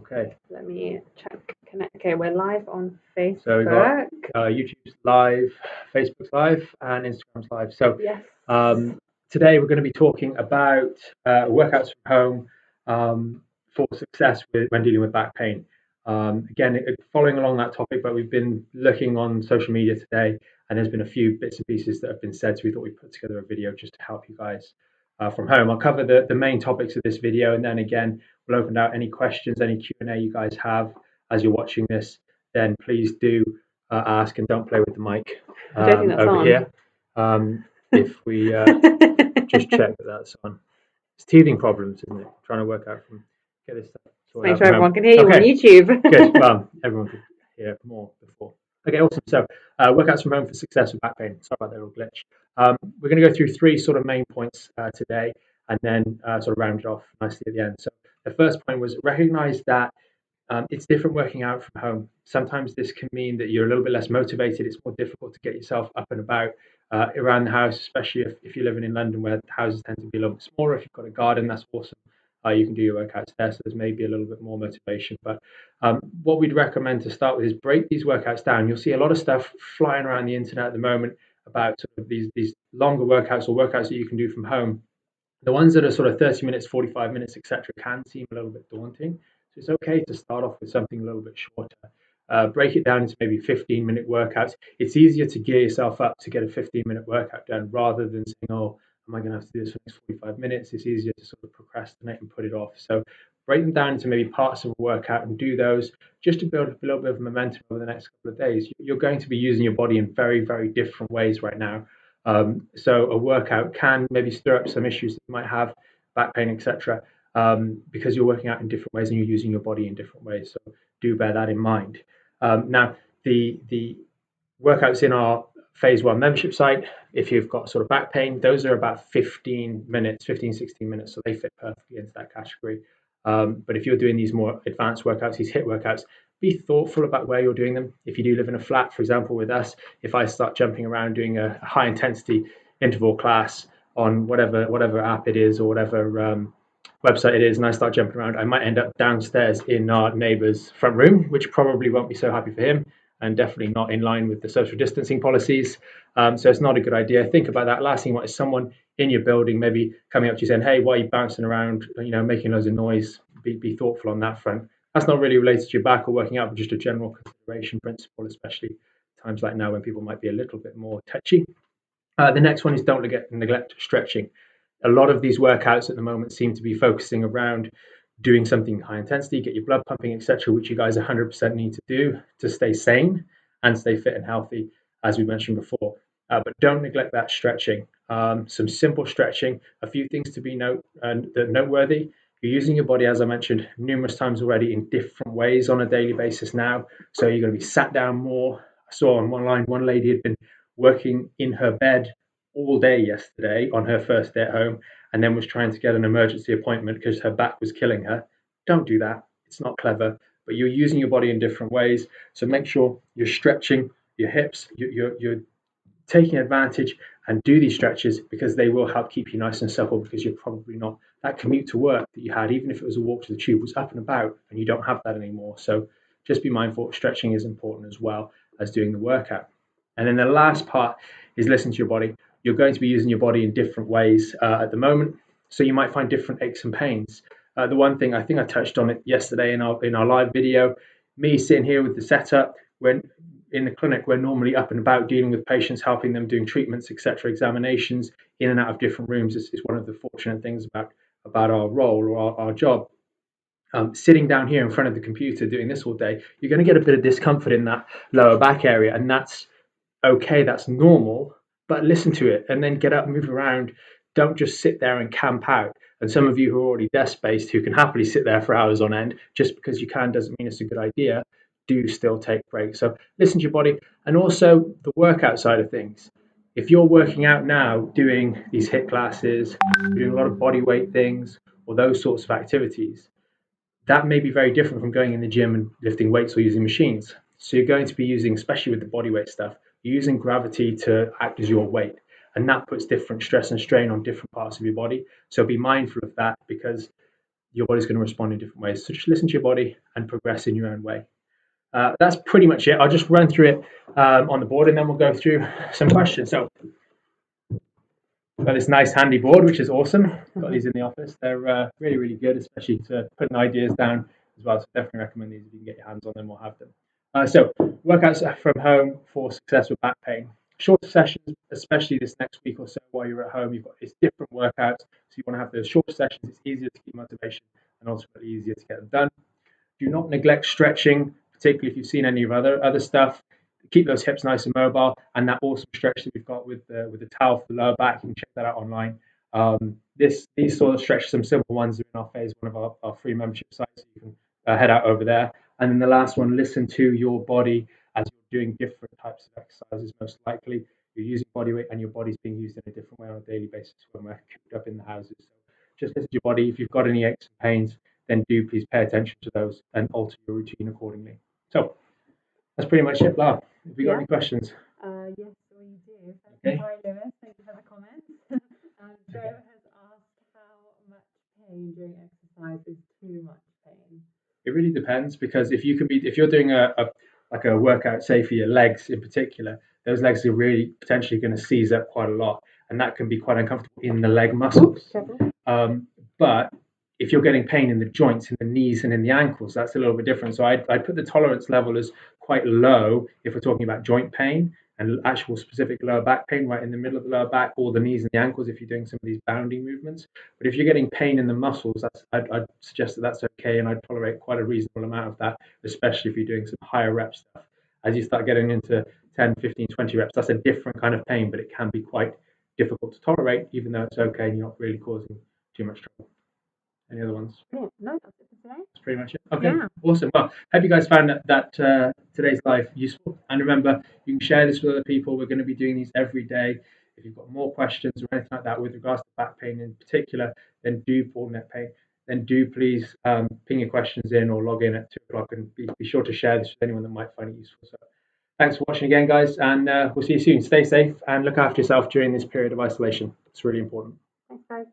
Okay. Let me check. Okay, we're live on Facebook. So we've got YouTube's live, Facebook's live, and Instagram's live. So Yes. today we're going to be talking about workouts from home for success when dealing with back pain. Again, following along that topic, but we've been looking on social media today, and there's been a few bits and pieces that have been said, so we thought we'd put together a video just to help you guys from home. I'll cover the main topics of this video, and then again, we'll open out any questions, any Q&A you guys have as you're watching this. Then please do ask, and don't play with the mic I don't think that's over on. here. If we just check that that's on. It's teething problems, isn't it? Trying to work out get this stuff sorted Make out sure everyone can hear you on YouTube. Good. Well, everyone could hear more before. Okay, awesome. So, workouts from home for success with back pain. Sorry about that little glitch. We're going to go through three sort of main points today, and then sort of round it off nicely at the end. So, the first point was recognize that it's different working out from home. Sometimes this can mean that you're a little bit less motivated. It's more difficult to get yourself up and about around the house, especially if you're living in London where the houses tend to be a little bit smaller. If you've got a garden, that's awesome. You can do your workouts there, so there's maybe a little bit more motivation. But what we'd recommend to start with is break these workouts down. You'll see a lot of stuff flying around the internet at the moment about sort of these longer workouts or workouts that you can do from home. The ones that are sort of 30 minutes, 45 minutes, etc., can seem a little bit daunting. So it's okay to start off with something a little bit shorter. Break it down into maybe 15-minute workouts. It's easier to gear yourself up to get a 15-minute workout done rather than saying, oh, am I going to have to do this for the next 45 minutes? It's easier to sort of procrastinate and put it off. So break them down into maybe parts of a workout and do those just to build up a little bit of momentum over the next couple of days. You're going to be using your body in very, very different ways right now. So a workout can maybe stir up some issues that you might have, back pain, etc., because you're working out in different ways and you're using your body in different ways. So do bear that in mind. Now, the workouts in our phase 1 membership site, if you've got sort of back pain, those are about 16 minutes, so they fit perfectly into that category. But if you're doing these more advanced workouts, these HIIT workouts, be thoughtful about where you're doing them. If you do live in a flat, for example, with us, if I start jumping around doing a high intensity interval class on whatever app it is or whatever website it is, and I start jumping around, I might end up downstairs in our neighbour's front room, which probably won't be so happy for him, and definitely not in line with the social distancing policies. So it's not a good idea. Think about that. Last thing you want is someone in your building maybe coming up to you saying, hey, why are you bouncing around, making loads of noise? Be thoughtful on that front. That's not really related to your back or working out, but just a general consideration principle, especially times like now when people might be a little bit more touchy. The next one is don't neglect stretching. A lot of these workouts at the moment seem to be focusing around doing something high intensity, get your blood pumping, etc., which you guys 100% need to do to stay sane and stay fit and healthy, as we mentioned before. But don't neglect that stretching. Some simple stretching, a few things to be noteworthy. You're using your body, as I mentioned numerous times already, in different ways on a daily basis now. So you're going to be sat down more. I saw on one line, one lady had been working in her bed all day yesterday on her first day at home, and then was trying to get an emergency appointment because her back was killing her. Don't do that. It's not clever, but you're using your body in different ways. So make sure you're stretching your hips, you're taking advantage, and do these stretches because they will help keep you nice and supple, because you're probably not, that commute to work that you had, even if it was a walk to the tube, was up and about, and you don't have that anymore. So just be mindful, stretching is important as well as doing the workout. And then the last part is listen to your body. You're going to be using your body in different ways at the moment, so you might find different aches and pains. The one thing I think I touched on it yesterday in our live video, me sitting here with the setup, when in the clinic, we're normally up and about dealing with patients, helping them, doing treatments, etc., examinations, in and out of different rooms. This is one of the fortunate things about our role or our job. Sitting down here in front of the computer doing this all day, you're going to get a bit of discomfort in that lower back area, and that's okay, that's normal. But listen to it and then get up, move around. Don't just sit there and camp out. And some of you who are already desk-based, who can happily sit there for hours on end, just because you can doesn't mean it's a good idea. Do still take breaks. So listen to your body. And also the workout side of things. If you're working out now, doing these HIIT classes, doing a lot of body weight things, or those sorts of activities, that may be very different from going in the gym and lifting weights or using machines. So you're going to be using, especially with the body weight stuff, you're using gravity to act as your weight. And that puts different stress and strain on different parts of your body. So be mindful of that, because your body's going to respond in different ways. So just listen to your body and progress in your own way. That's pretty much it. I'll just run through it on the board, and then we'll go through some questions. So got this nice handy board, which is awesome. Got these in the office. They're really, really good, especially to putting ideas down as well. So definitely recommend these. If you can get your hands on them, we'll have them. So workouts from home for success with back pain. Shorter sessions, especially this next week or so while you're at home. You've got these different workouts. So you want to have those shorter sessions. It's easier to keep motivation and ultimately easier to get them done. Do not neglect stretching, particularly if you've seen any of other stuff. Keep those hips nice and mobile, and that awesome stretch that we've got with the towel for the lower back. You can check that out online. These sort of stretches, some simple ones, are in our phase one of our free membership site, so you can head out over there. And then the last one, listen to your body as you're doing different types of exercises. Most likely, you're using body weight, and your body's being used in a different way on a daily basis when we're cooped up in the houses. So just listen to your body. If you've got any aches and pains, then do please pay attention to those and alter your routine accordingly. So that's pretty much it, Lara. Have you got any questions? Yes, we do. Okay. Hi, Lewis. Thank you for the comments. Joe has asked how much pain during exercise is too much pain. It really depends, because if you're doing a like a workout, say for your legs in particular, those legs are really potentially going to seize up quite a lot, and that can be quite uncomfortable in the leg muscles. But if you're getting pain in the joints, in the knees, and in the ankles, that's a little bit different. So I'd put the tolerance level as quite low if we're talking about joint pain and actual specific lower back pain, right in the middle of the lower back, or the knees and the ankles if you're doing some of these bounding movements. But if you're getting pain in the muscles, I'd suggest that that's okay, and I'd tolerate quite a reasonable amount of that, especially if you're doing some higher rep stuff. As you start getting into 10, 15, 20 reps, that's a different kind of pain, but it can be quite difficult to tolerate, even though it's okay and you're not really causing too much trouble. Any other ones? No, that's it for today. That's pretty much it. Okay, awesome. Well, hope you guys found that today's live useful. And remember, you can share this with other people. We're going to be doing these every day. If you've got more questions or anything like that with regards to back pain in particular, then or neck pain, then do please ping your questions in or log in at 2 o'clock, and be sure to share this with anyone that might find it useful. So thanks for watching again, guys, and we'll see you soon. Stay safe and look after yourself during this period of isolation. It's really important. Thanks, guys.